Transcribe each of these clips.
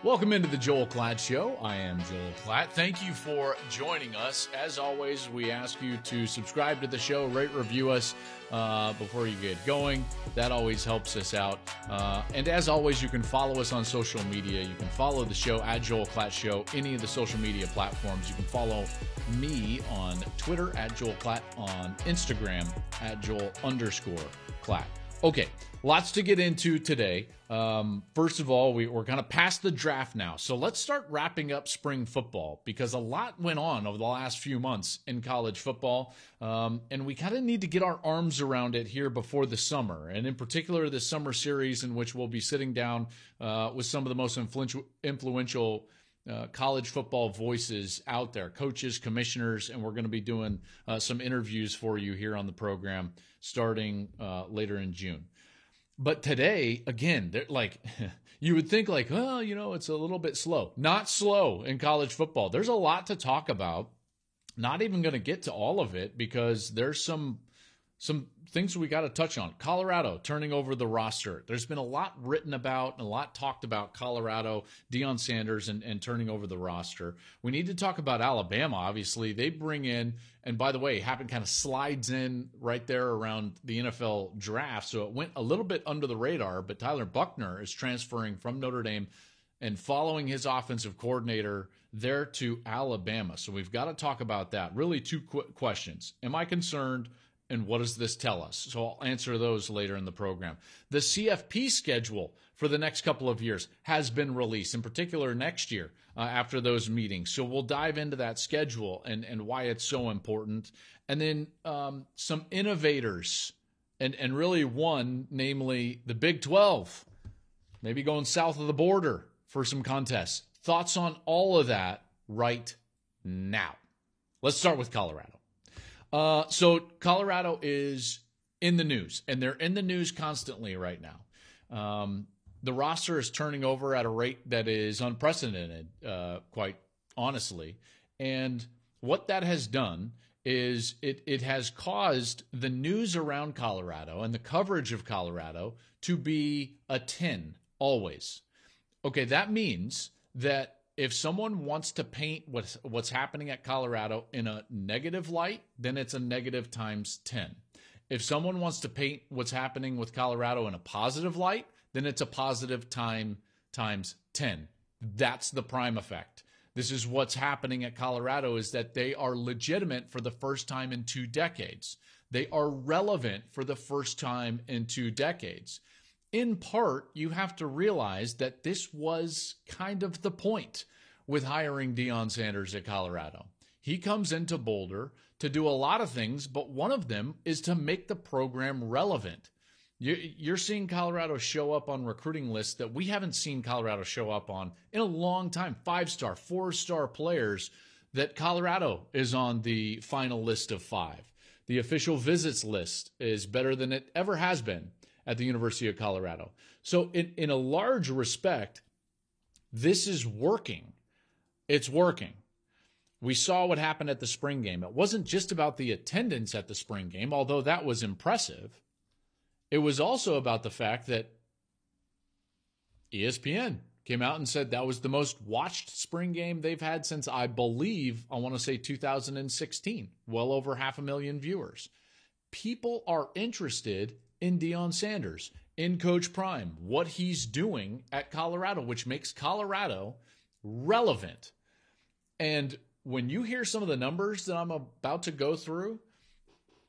Welcome into the Joel Klatt Show. I am Joel Klatt. Thank you for joining us. As always, we ask you to subscribe to the show, rate, review us before you get going. That always helps us out. And as always, you can follow us on social media. You can follow the show at Joel Klatt Show, any of the social media platforms. You can follow me on Twitter at Joel Klatt, on Instagram at Joel_Klatt. Okay, lots to get into today. First of all, we're kind of past the draft now. So let's start wrapping up spring football because a lot went on over the last few months in college football. And we kind of need to get our arms around it here before the summer. And in particular, the summer series in which we'll be sitting down with some of the most influential college football voices out there, coaches, commissioners, and we're going to be doing some interviews for you here on the program starting later in June. But today, again, like you would think like, well, you know, it's a little bit slow. Not slow in college football. There's a lot to talk about. Not even going to get to all of it because there's some things we got to touch on. Colorado turning over the roster. There's been a lot written about and a lot talked about Colorado, Deion Sanders, and turning over the roster. We need to talk about Alabama, obviously. They bring in, and by the way, happened kind of slides in right there around the NFL draft, so it went a little bit under the radar, but Tyler Buchner is transferring from Notre Dame and following his offensive coordinator there to Alabama. So we've got to talk about that. Really two questions. Am I concerned? And what does this tell us? So I'll answer those later in the program. The CFP schedule for the next couple of years has been released, in particular next year after those meetings. So we'll dive into that schedule and why it's so important. And then some innovators, and really one, namely the Big 12, maybe going south of the border for some contests. Thoughts on all of that right now. Let's start with Colorado. So Colorado is in the news, and they're in the news constantly right now. The roster is turning over at a rate that is unprecedented, quite honestly. And what that has done is it has caused the news around Colorado and the coverage of Colorado to be a 10 always. Okay, that means that if someone wants to paint what's happening at Colorado in a negative light, then it's a negative times 10. If someone wants to paint what's happening with Colorado in a positive light, then it's a positive times 10. That's the prime effect. This is what's happening at Colorado, is that they are legitimate for the first time in 2 decades. They are relevant for the first time in 2 decades. In part, you have to realize that this was kind of the point with hiring Deion Sanders at Colorado. He comes into Boulder to do a lot of things, but one of them is to make the program relevant. You're seeing Colorado show up on recruiting lists that we haven't seen Colorado show up on in a long time. 5-star, 4-star players that Colorado is on the final list of 5. The official visits list is better than it ever has been at the University of Colorado. So in a large respect, this is working. It's working. We saw what happened at the spring game. It wasn't just about the attendance at the spring game, although that was impressive. It was also about the fact that ESPN came out and said that was the most watched spring game they've had since, I believe, I want to say 2016. Well over 500,000 viewers. People are interested in Deion Sanders, in Coach Prime, what he's doing at Colorado, which makes Colorado relevant. And when you hear some of the numbers that I'm about to go through,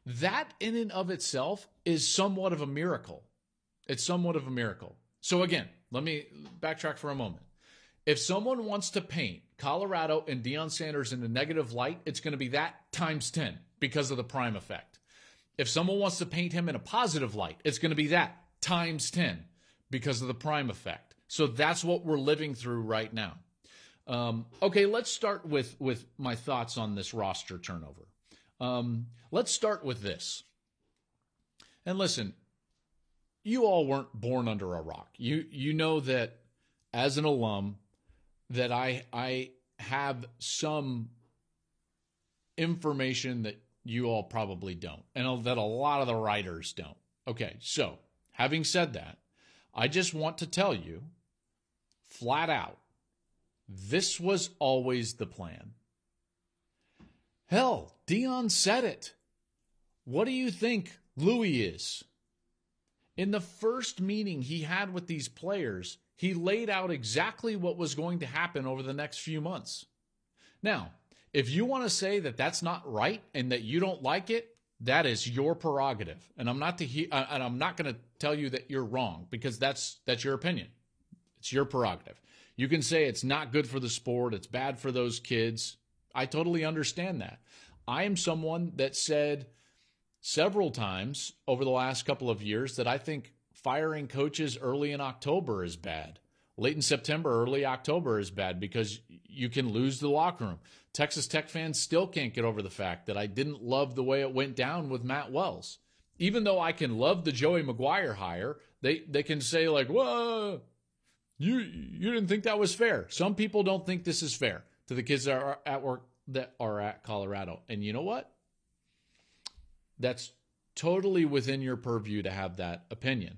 that in and of itself is somewhat of a miracle. It's somewhat of a miracle. So again, let me backtrack for a moment. If someone wants to paint Colorado and Deion Sanders in a negative light, it's going to be that times 10 because of the Prime effect. If someone wants to paint him in a positive light, it's going to be that times 10 because of the Prime effect. So that's what we're living through right now. Okay, let's start with my thoughts on this roster turnover. Let's start with this. And listen, you all weren't born under a rock. You know that as an alum that I have some information that you all probably don't, and that a lot of the writers don't. Okay, so having said that, I just want to tell you flat out This was always the plan. Hell, Deion said it. What do you think Louis is? In the first meeting he had with these players, he laid out exactly what was going to happen over the next few months. Now, if you want to say that that's not right and that you don't like it, that is your prerogative. And I'm not going to tell you that you're wrong, because that's your opinion. It's your prerogative. You can say it's not good for the sport, it's bad for those kids. I totally understand that. I am someone that said several times over the last couple of years that I think firing coaches early in October is bad. Late in September, early October is bad, because you can lose the locker room. Texas Tech fans still can't get over the fact that I didn't love the way it went down with Matt Wells. Even though I can love the Joey McGuire hire, they can say like, whoa, you didn't think that was fair. Some people don't think this is fair to the kids that are at work, that are at Colorado. And you know what? That's totally within your purview to have that opinion.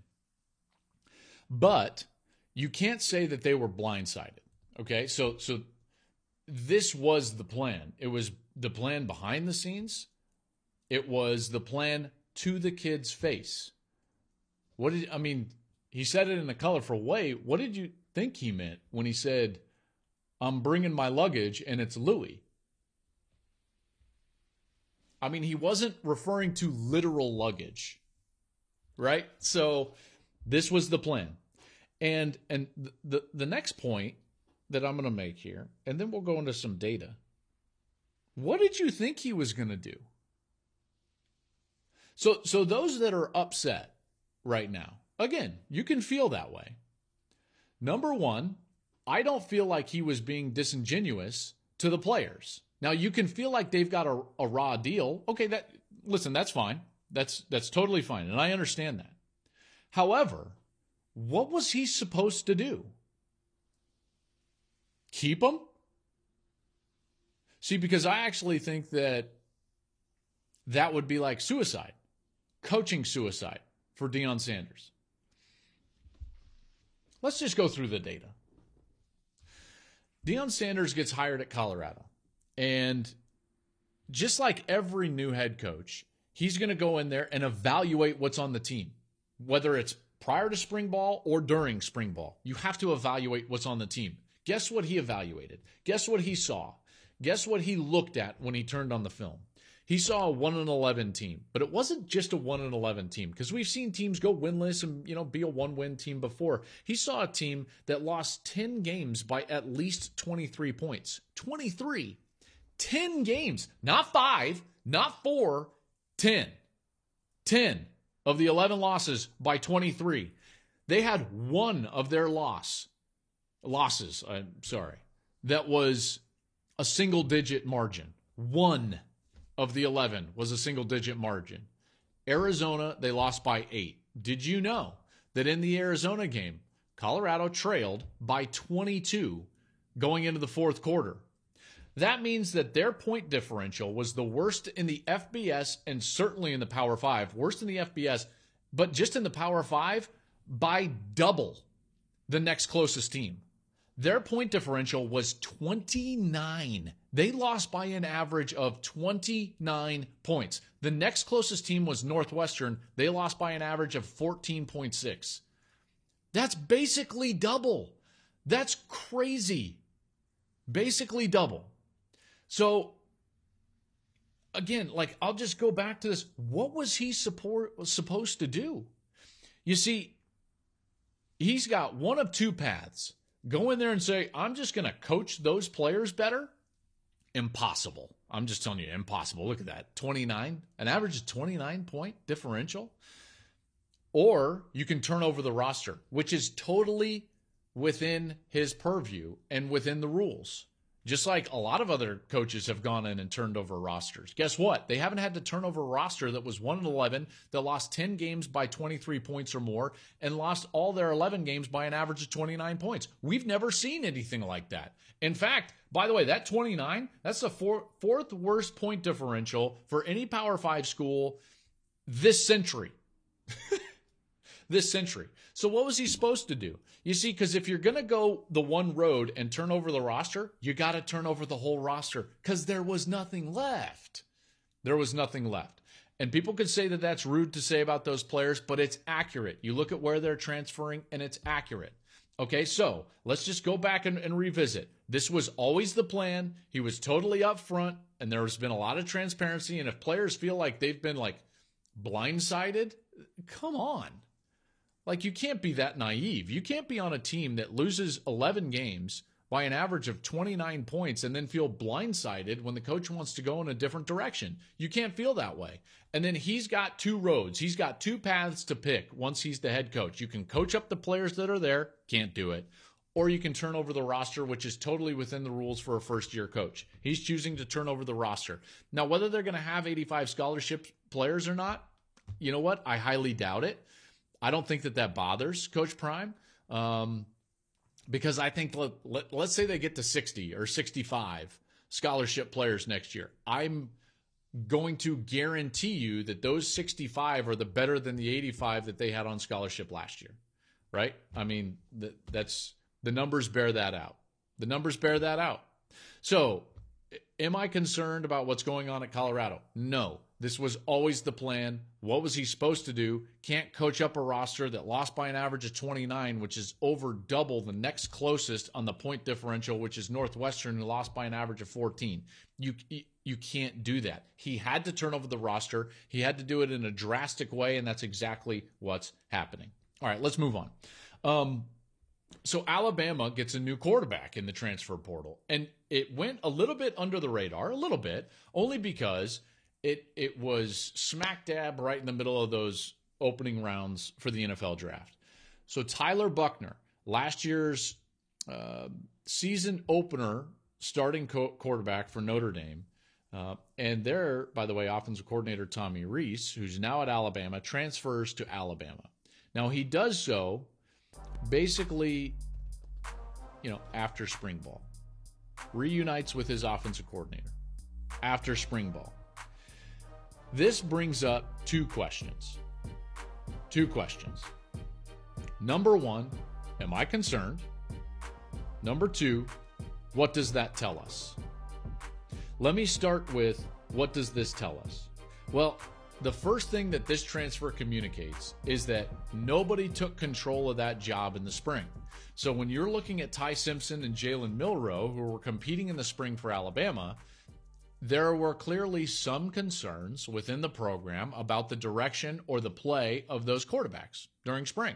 But you can't say that they were blindsided. Okay? So this was the plan. It was the plan behind the scenes. It was the plan to the kid's face. He said it in a colorful way. What did you think he meant when he said, I'm bringing my luggage and it's Louis? I mean, he wasn't referring to literal luggage, right? So this was the plan. And the next point that I'm going to make here, and then we'll go into some data. What did you think he was going to do? So those that are upset right now, again, you can feel that way. Number one, I don't feel like he was being disingenuous to the players. Now, you can feel like they've got a raw deal. Okay, that's fine. That's totally fine, and I understand that. However, what was he supposed to do? Keep them? See, because I actually think that would be like suicide, coaching suicide for Deion Sanders. Let's just go through the data. Deion Sanders gets hired at Colorado. And just like every new head coach, he's going to go in there and evaluate what's on the team, whether it's prior to spring ball or during spring ball. You have to evaluate what's on the team. Guess what he evaluated? Guess what he saw? Guess what he looked at when he turned on the film? He saw a 1-11 team, but it wasn't just a 1-11 team, because we've seen teams go winless and, be a one-win team before. He saw a team that lost 10 games by at least 23 points. 23. 10 games. Not 5, not 4, 10. 10 of the 11 losses by 23. They had one of their losses, that was a single-digit margin. One of the 11 was a single-digit margin. Arizona, they lost by 8. Did you know that in the Arizona game, Colorado trailed by 22 going into the fourth quarter? That means that their point differential was the worst in the FBS and certainly in the Power 5. Worst in the FBS, but just in the Power 5 by double the next closest team. Their point differential was 29. They lost by an average of 29 points. The next closest team was Northwestern. They lost by an average of 14.6. That's basically double. That's crazy. Basically double. So, again, I'll just go back to this. What was he supposed to do? You see, he's got one of two paths. Go in there and say, I'm just going to coach those players better. Impossible. I'm just telling you, impossible. Look at that. 29, an average of 29-point differential. Or you can turn over the roster, which is totally within his purview and within the rules. Just like a lot of other coaches have gone in and turned over rosters. Guess what? They haven't had to turn over a roster that was 1-11, that lost 10 games by 23 points or more, and lost all their 11 games by an average of 29 points. We've never seen anything like that. In fact, by the way, that 29, that's the fourth worst point differential for any Power 5 school this century. this century. So what was he supposed to do? You see, because if you're going to go the one road and turn over the roster, you got to turn over the whole roster because there was nothing left. There was nothing left. And people could say that that's rude to say about those players, but it's accurate. You look at where they're transferring, and it's accurate. Okay, so let's just go back and revisit. This was always the plan. He was totally upfront, and there's been a lot of transparency. And if players feel like they've been like blindsided, come on. Like, you can't be that naive. You can't be on a team that loses 11 games by an average of 29 points and then feel blindsided when the coach wants to go in a different direction. You can't feel that way. And then he's got two roads. He's got two paths to pick once he's the head coach. You can coach up the players that are there, can't do it. Or you can turn over the roster, which is totally within the rules for a first-year coach. He's choosing to turn over the roster. Now, whether they're going to have 85 scholarship players or not, you know what? I highly doubt it. I don't think that bothers Coach Prime. Because I think, let's say they get to 60 or 65 scholarship players next year. I'm going to guarantee you that those 65 are better than the 85 that they had on scholarship last year, right? I mean, that's the numbers bear that out. The numbers bear that out. So am I concerned about what's going on at Colorado? No. This was always the plan. What was he supposed to do? Can't coach up a roster that lost by an average of 29, which is over double the next closest on the point differential, which is Northwestern, who lost by an average of 14. You can't do that. He had to turn over the roster. He had to do it in a drastic way, and that's exactly what's happening. All right, let's move on. So Alabama gets a new quarterback in the transfer portal, and it went a little bit under the radar, a little bit, only because it was smack dab right in the middle of those opening rounds for the NFL draft. So Tyler Buchner, last year's season opener starting quarterback for Notre Dame, and their, by the way, offensive coordinator Tommy Rees, who's now at Alabama, transfers to Alabama. Now he does so basically, after spring ball. Reunites with his offensive coordinator after spring ball. This brings up two questions. Number one, am I concerned? Number two, what does that tell us? Let me start with, what does this tell us? Well, the first thing that this transfer communicates is that nobody took control of that job in the spring. So when you're looking at Ty Simpson and Jalen Milroe, who were competing in the spring for Alabama, there were clearly some concerns within the program about the direction or the play of those quarterbacks during spring.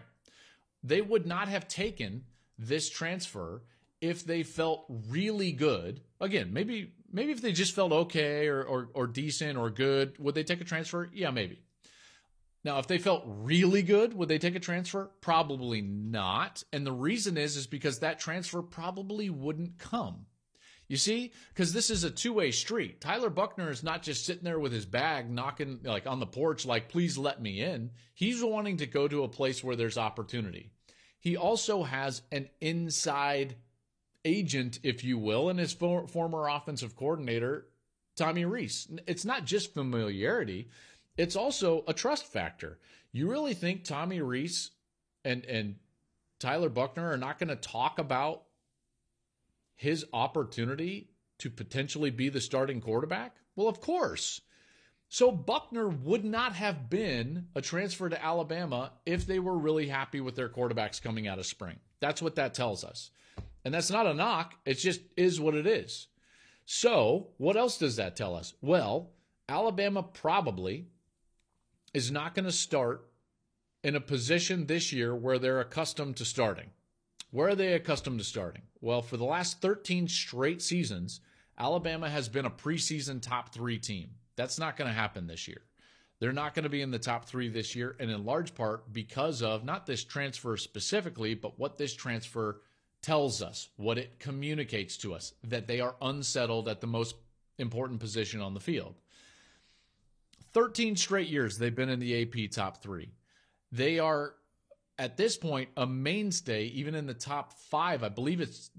They would not have taken this transfer if they felt really good. Again, maybe if they just felt okay or decent or good, would they take a transfer? Yeah, maybe. Now, if they felt really good, would they take a transfer? Probably not. And the reason is because that transfer probably wouldn't come. You see, because this is a two-way street. Tyler Buchner is not just sitting there with his bag knocking like on the porch like, please let me in. He's wanting to go to a place where there's opportunity. He also has an inside agent, if you will, and his former offensive coordinator, Tommy Rees. It's not just familiarity. It's also a trust factor. You really think Tommy Rees and Tyler Buchner are not going to talk about his opportunity to potentially be the starting quarterback? Well, of course. So Buchner would not have been a transfer to Alabama if they were really happy with their quarterbacks coming out of spring. That's what that tells us. And that's not a knock. It just is what it is. So what else does that tell us? Well, Alabama probably is not going to start in a position this year where they're accustomed to starting. Where are they accustomed to starting? Well, for the last 13 straight seasons, Alabama has been a preseason top 3 team. That's not going to happen this year. They're not going to be in the top 3 this year, and in large part because of not this transfer specifically, but what this transfer tells us, what it communicates to us, that they are unsettled at the most important position on the field. 13 straight years they've been in the AP top 3. They are, at this point, a mainstay, even in the top 5. I believe it's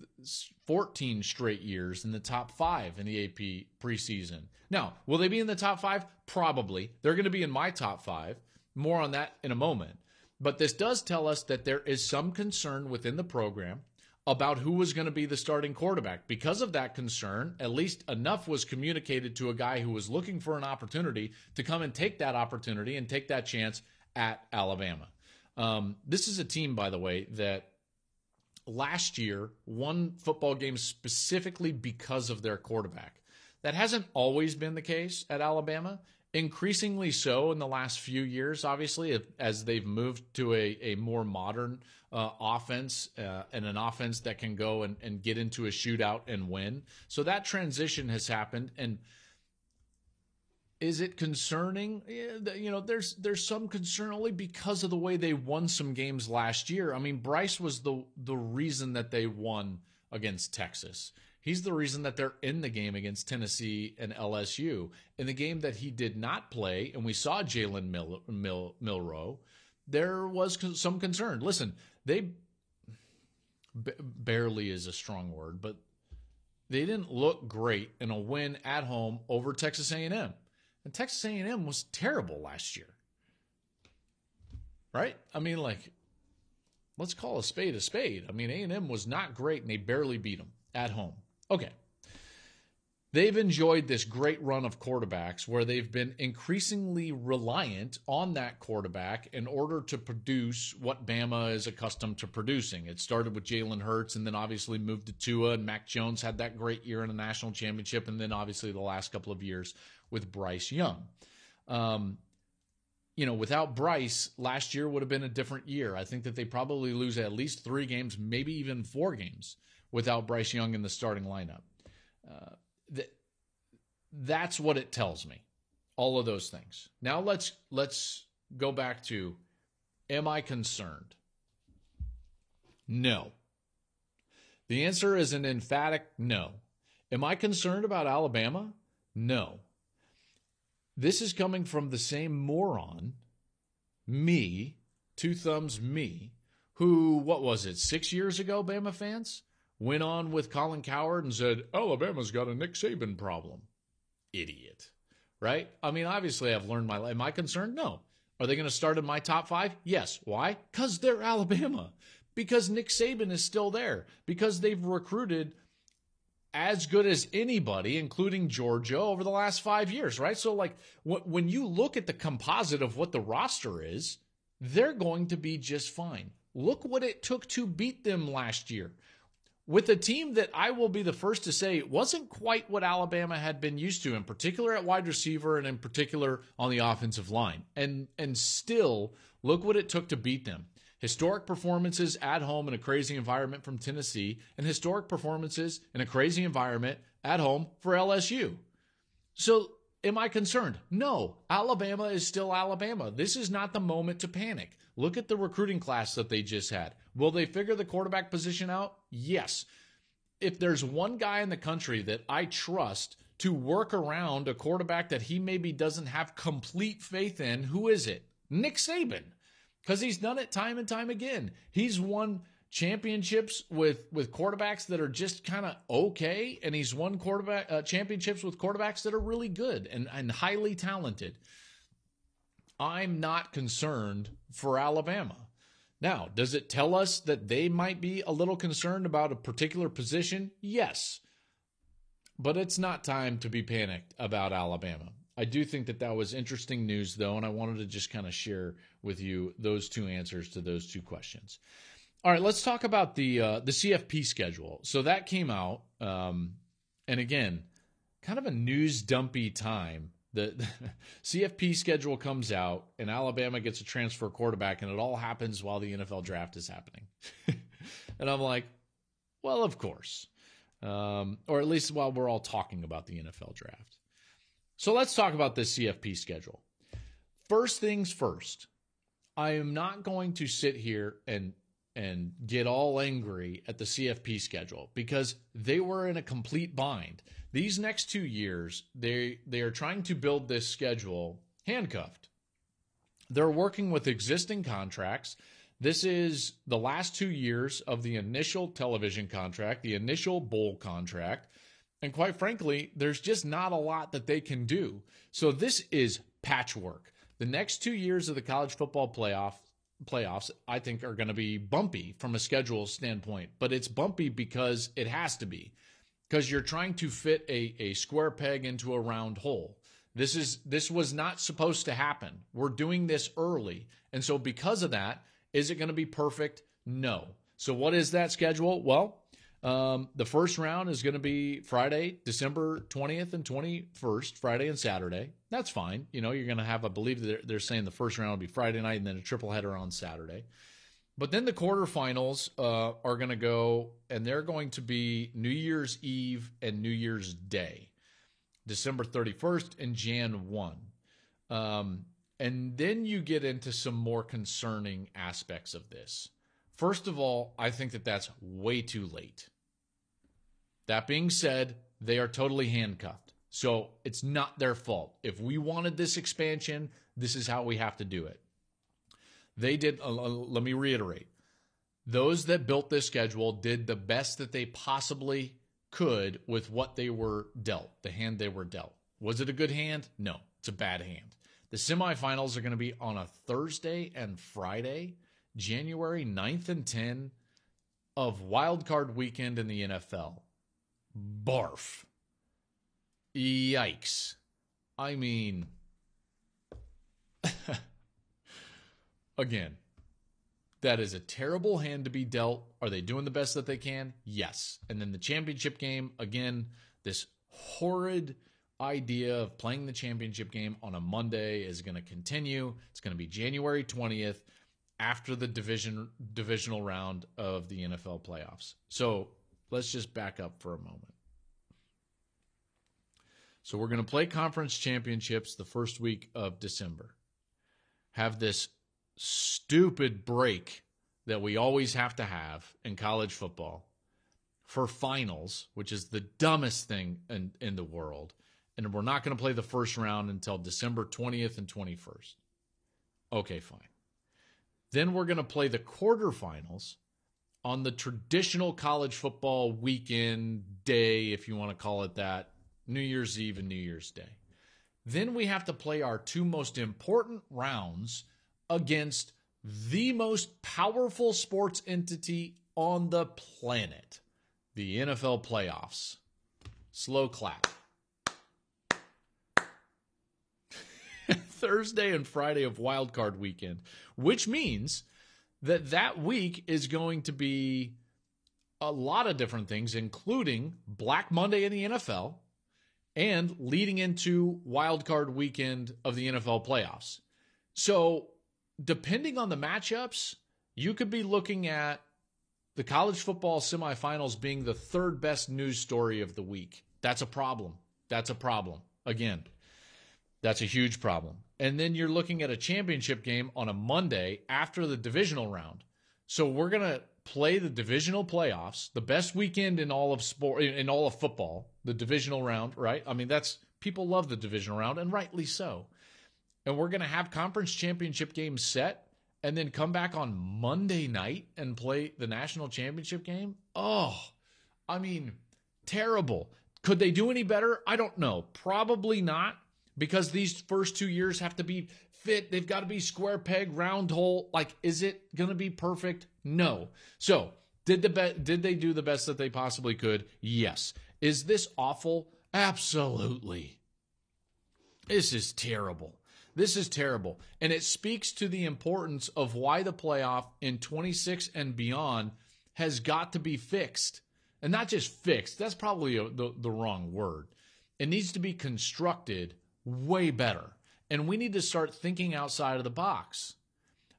14 straight years in the top 5 in the AP preseason. Now, will they be in the top 5? Probably. They're going to be in my top 5. More on that in a moment. But this does tell us that there is some concern within the program about who was going to be the starting quarterback. Because of that concern, at least enough was communicated to a guy who was looking for an opportunity to come and take that opportunity and take that chance at Alabama. This is a team, by the way, that last year won football games specifically because of their quarterback. That hasn't always been the case at Alabama. Increasingly so in the last few years, obviously, as they've moved to a more modern offense and an offense that can go and get into a shootout and win. So that transition has happened. And is it concerning? You know, there's some concern only because of the way they won some games last year. I mean, Bryce was the reason that they won against Texas. He's the reason that they're in the game against Tennessee and LSU. In the game that he did not play, and we saw Jalen Milroe, there was some concern. Listen, they barely is a strong word, but they didn't look great in a win at home over Texas A&M. And Texas A&M was terrible last year. Right? I mean, like, let's call a spade a spade. I mean, A&M was not great, and they barely beat them at home. Okay. They've enjoyed this great run of quarterbacks where they've been increasingly reliant on that quarterback in order to produce what Bama is accustomed to producing. It started with Jalen Hurts and then obviously moved to Tua, and Mac Jones had that great year in a national championship, and then obviously the last couple of years with Bryce Young. You know, without Bryce, last year would have been a different year. I think that they probably lose at least 3 games, maybe even 4 games without Bryce Young in the starting lineup. That's what it tells me, all of those things. Now let's go back to, am I concerned? No. The answer is an emphatic no. Am I concerned about Alabama? No. This is coming from the same moron, me, 2 thumbs me, who, what was it, 6 years ago, Bama fans, went on with Colin Cowherd and said, Alabama's got a Nick Saban problem. Idiot. Right? I mean, obviously I've learned am I concerned? No. Are they going to start in my top 5? Yes. Why? Because they're Alabama. Because Nick Saban is still there. Because they've recruited as good as anybody, including Georgia, over the last 5 years, right? So, like, when you look at the composite of what the roster is, they're going to be just fine. Look what it took to beat them last year. With a team that I will be the first to say wasn't quite what Alabama had been used to, in particular at wide receiver and in particular on the offensive line. And still, look what it took to beat them. Historic performances at home in a crazy environment from Tennessee, and historic performances in a crazy environment at home for LSU. So, am I concerned? No. Alabama is still Alabama. This is not the moment to panic. Look at the recruiting class that they just had. Will they figure the quarterback position out? Yes. If there's one guy in the country that I trust to work around a quarterback that he maybe doesn't have complete faith in, who is it? Nick Saban. Because he's done it time and time again. He's won championships with quarterbacks that are just kind of okay, and he's won championships with quarterbacks that are really good and highly talented. I'm not concerned for Alabama. Now, does it tell us that they might be a little concerned about a particular position? Yes. But it's not time to be panicked about Alabama. I do think that was interesting news, though, and I wanted to just kind of share with you those 2 answers to those 2 questions. All right, let's talk about the CFP schedule. So that came out, and again, kind of a news dumpy time. The CFP schedule comes out, and Alabama gets a transfer quarterback, and it all happens while the NFL draft is happening. And I'm like, well, of course. Or at least while we're all talking about the NFL draft. So let's talk about this CFP schedule. First things first, I am not going to sit here and get all angry at the CFP schedule because they were in a complete bind. These next 2 years, they are trying to build this schedule handcuffed. They're working with existing contracts. This is the last 2 years of the initial television contract, the initial bowl contract. And quite frankly, there's just not a lot that they can do. So this is patchwork. The next 2 years of the college football playoff playoffs, I think, are going to be bumpy from a schedule standpoint. But it's bumpy because it has to be. Because you're trying to fit a square peg into a round hole. This was not supposed to happen. We're doing this early. And so because of that, is it going to be perfect? No. So what is that schedule? Well, the first round is going to be Friday, December 20th and 21st, Friday and Saturday. That's fine. You know, you're going to have, I believe they're saying the first round will be Friday night and then a triple header on Saturday. But then the quarterfinals are going to go, and they're going to be New Year's Eve and New Year's Day, December 31st and Jan 1. And then you get into some more concerning aspects of this. First of all, I think that that's way too late. That being said, they are totally handcuffed. So it's not their fault. If we wanted this expansion, this is how we have to do it. They did, let me reiterate, those that built this schedule did the best that they possibly could with what they were dealt, the hand they were dealt. Was it a good hand? No, it's a bad hand. The semifinals are going to be on a Thursday and Friday, January 9th and 10th of Wild Card Weekend in the NFL. Barf. Yikes. I mean... Again, that is a terrible hand to be dealt. Are they doing the best that they can? Yes. And then the championship game, again, this horrid idea of playing the championship game on a Monday is going to continue. It's going to be January 20th after the divisional round of the NFL playoffs. So let's just back up for a moment. So we're going to play conference championships the first week of December. Have this stupid break that we always have to have in college football for finals, which is the dumbest thing in the world. And we're not going to play the first round until December 20th and 21st. Okay, fine. Then we're going to play the quarterfinals on the traditional college football weekend day, if you want to call it that, New Year's Eve and New Year's Day. Then we have to play our two most important rounds against the most powerful sports entity on the planet, the NFL playoffs. Slow clap. Thursday and Friday of Wild Card Weekend, which means that week is going to be a lot of different things, including Black Monday in the NFL and leading into Wild Card Weekend of the NFL playoffs. So depending on the matchups, you could be looking at the college football semifinals being the third best news story of the week. That's a problem. That's a problem. Again, that's a huge problem. And then you're looking at a championship game on a Monday after the divisional round. So we're going to play the divisional playoffs, the best weekend in all of sport, in all of football, the divisional round, right? I mean, people love the divisional round, and rightly so. And we're going to have conference championship games set and then come back on Monday night and play the national championship game? Oh, I mean, terrible. Could they do any better? I don't know. Probably not, because these first 2 years have to be fit. They've got to be square peg, round hole. Like, is it going to be perfect? No. So did they do the best that they possibly could? Yes. Is this awful? Absolutely. This is terrible. This is terrible. And it speaks to the importance of why the playoff in 26 and beyond has got to be fixed. And not just fixed. That's probably the wrong word. It needs to be constructed way better. And we need to start thinking outside of the box.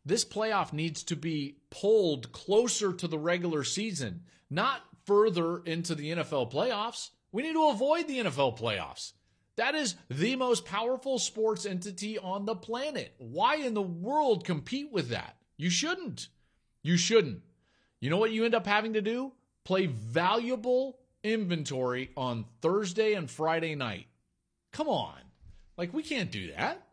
This playoff needs to be pulled closer to the regular season, not further into the NFL playoffs. We need to avoid the NFL playoffs. That is the most powerful sports entity on the planet. Why in the world compete with that? You shouldn't. You shouldn't. You know what you end up having to do? Play valuable inventory on Thursday and Friday night. Come on. Like, we can't do that.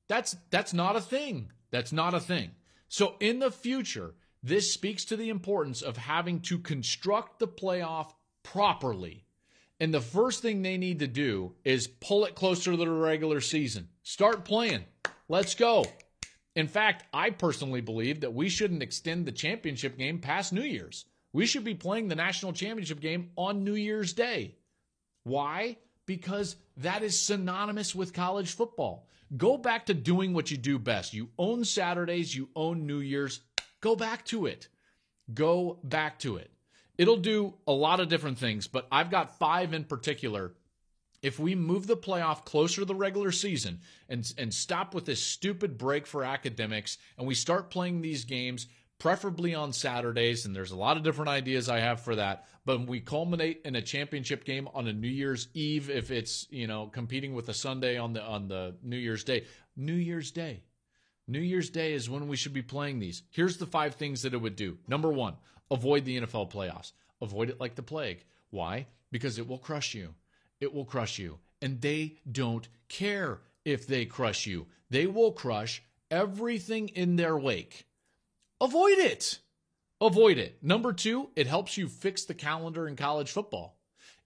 That's not a thing. That's not a thing. So in the future, this speaks to the importance of having to construct the playoff properly. And the first thing they need to do is pull it closer to the regular season. Start playing. Let's go. In fact, I personally believe that we shouldn't extend the championship game past New Year's. We should be playing the national championship game on New Year's Day. Why? Because that is synonymous with college football. Go back to doing what you do best. You own Saturdays, you own New Year's. Go back to it. Go back to it. It'll do a lot of different things, but I've got 5 in particular. If we move the playoff closer to the regular season and stop with this stupid break for academics, and we start playing these games preferably on Saturdays, and there's a lot of different ideas I have for that, but we culminate in a championship game on a New Year's Eve if it's, competing with a Sunday on the New Year's Day. New Year's Day. New Year's Day is when we should be playing these. Here's the 5 things that it would do. Number 1, avoid the NFL playoffs. Avoid it like the plague. Why? Because it will crush you. It will crush you. And they don't care if they crush you. They will crush everything in their wake. Avoid it. Avoid it. Number 2, it helps you fix the calendar in college football.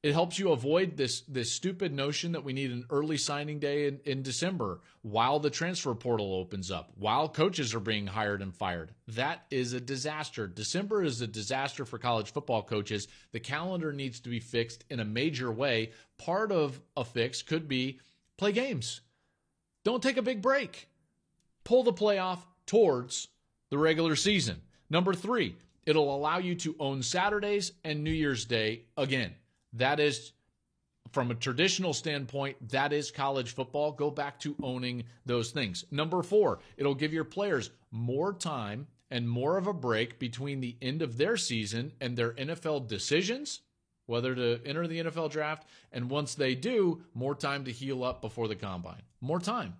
It helps you avoid this stupid notion that we need an early signing day in December while the transfer portal opens up, while coaches are being hired and fired. That is a disaster. December is a disaster for college football coaches. The calendar needs to be fixed in a major way. Part of a fix could be play games. Don't take a big break. Pull the playoff towards the regular season. Number 3, it'll allow you to own Saturdays and New Year's Day again. That is, from a traditional standpoint, that is college football. Go back to owning those things. Number 4, it'll give your players more time and more of a break between the end of their season and their NFL decisions, whether to enter the NFL draft, and once they do, more time to heal up before the combine. More time.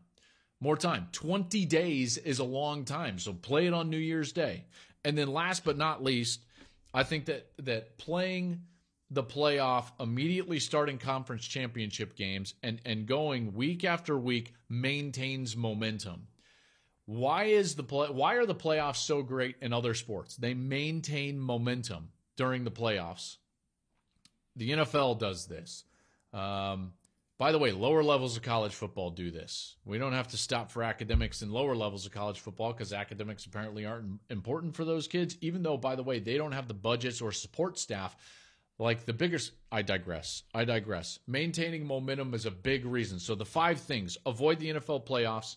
More time. 20 days is a long time, so play it on New Year's Day. And then last but not least, I think that playing the playoff, immediately starting conference championship games and going week after week maintains momentum. Why are the playoffs so great in other sports? They maintain momentum during the playoffs. The NFL does this. By the way, lower levels of college football do this. We don't have to stop for academics in lower levels of college football because academics apparently aren't important for those kids, even though, by the way, they don't have the budgets or support staff like the biggest. I digress. Maintaining momentum is a big reason. So the 5 things: avoid the NFL playoffs,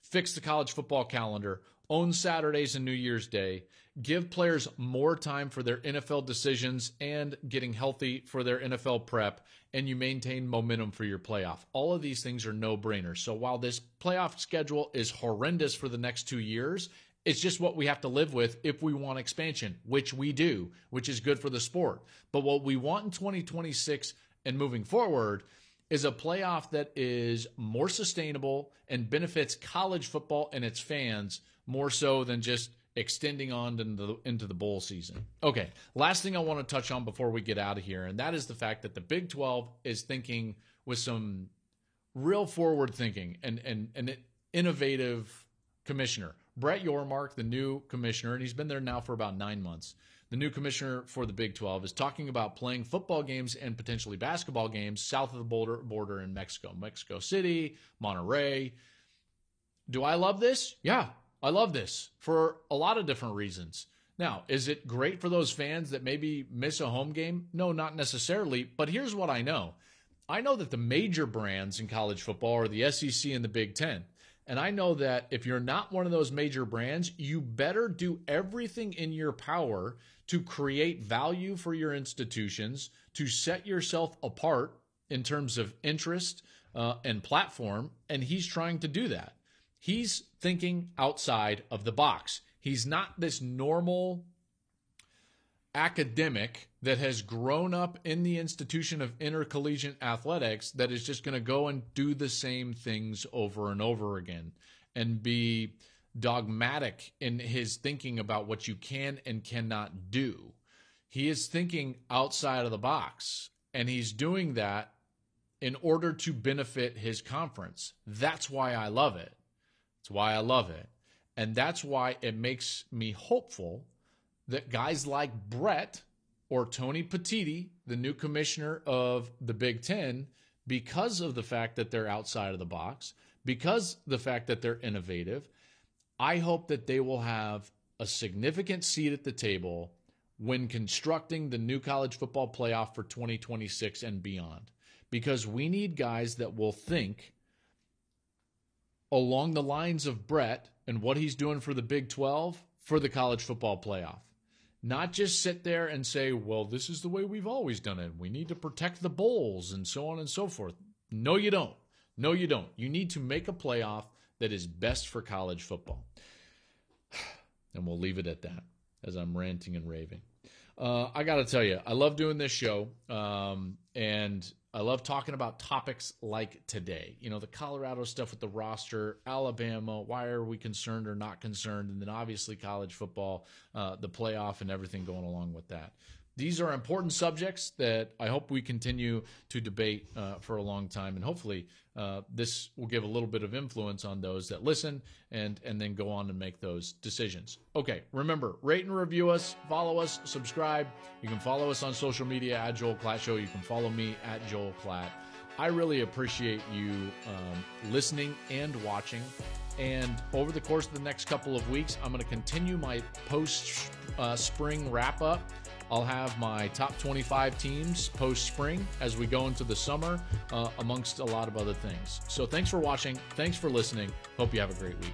fix the college football calendar, own Saturdays and New Year's Day, give players more time for their NFL decisions and getting healthy for their NFL prep, and you maintain momentum for your playoff. All of these things are no-brainers. So while this playoff schedule is horrendous for the next 2 years, it's just what we have to live with if we want expansion, which we do, which is good for the sport. But what we want in 2026 and moving forward is a playoff that is more sustainable and benefits college football and its fans more so than just extending on into the bowl season. Okay, last thing I want to touch on before we get out of here, and that is the fact that the Big 12 is thinking with some real forward thinking and an innovative commissioner. Brett Yormark, the new commissioner, and he's been there now for about 9 months, the new commissioner for the Big 12, is talking about playing football games and potentially basketball games south of the border in Mexico City, Monterrey. Do I love this? Yeah, I love this for a lot of different reasons. Now, is it great for those fans that maybe miss a home game? No, not necessarily, but here's what I know. I know that the major brands in college football are the SEC and the Big Ten. And I know that if you're not one of those major brands, you better do everything in your power to create value for your institutions, to set yourself apart in terms of interest and platform. And he's trying to do that. He's thinking outside of the box. He's not this normal academic that has grown up in the institution of intercollegiate athletics that is just going to go and do the same things over and over again and be dogmatic in his thinking about what you can and cannot do. He is thinking outside of the box, and he's doing that in order to benefit his conference. That's why I love it. That's why I love it. And that's why it makes me hopeful that guys like Brett or Tony Petitti, the new commissioner of the Big Ten, because of the fact that they're outside of the box, because the fact that they're innovative, I hope that they will have a significant seat at the table when constructing the new college football playoff for 2026 and beyond, because we need guys that will think along the lines of Brett and what he's doing for the Big 12 for the college football playoff. Not just sit there and say, well, this is the way we've always done it. We need to protect the bowls and so on and so forth. No, you don't. No, you don't. You need to make a playoff that is best for college football. And we'll leave it at that as I'm ranting and raving. I got to tell you, I love doing this show, and I love talking about topics like today. You know, the Colorado stuff with the roster, Alabama, why are we concerned or not concerned, and then obviously college football, the playoff, and everything going along with that. These are important subjects that I hope we continue to debate for a long time, and hopefully this will give a little bit of influence on those that listen and then go on and make those decisions. Okay, remember, rate and review us, follow us, subscribe. You can follow us on social media at Joel Klatt Show. You can follow me at Joel Klatt. I really appreciate you listening and watching. And over the course of the next couple of weeks, I'm going to continue my post-spring wrap-up. I'll have my top 25 teams post-spring as we go into the summer, amongst a lot of other things. So thanks for watching. Thanks for listening. Hope you have a great week.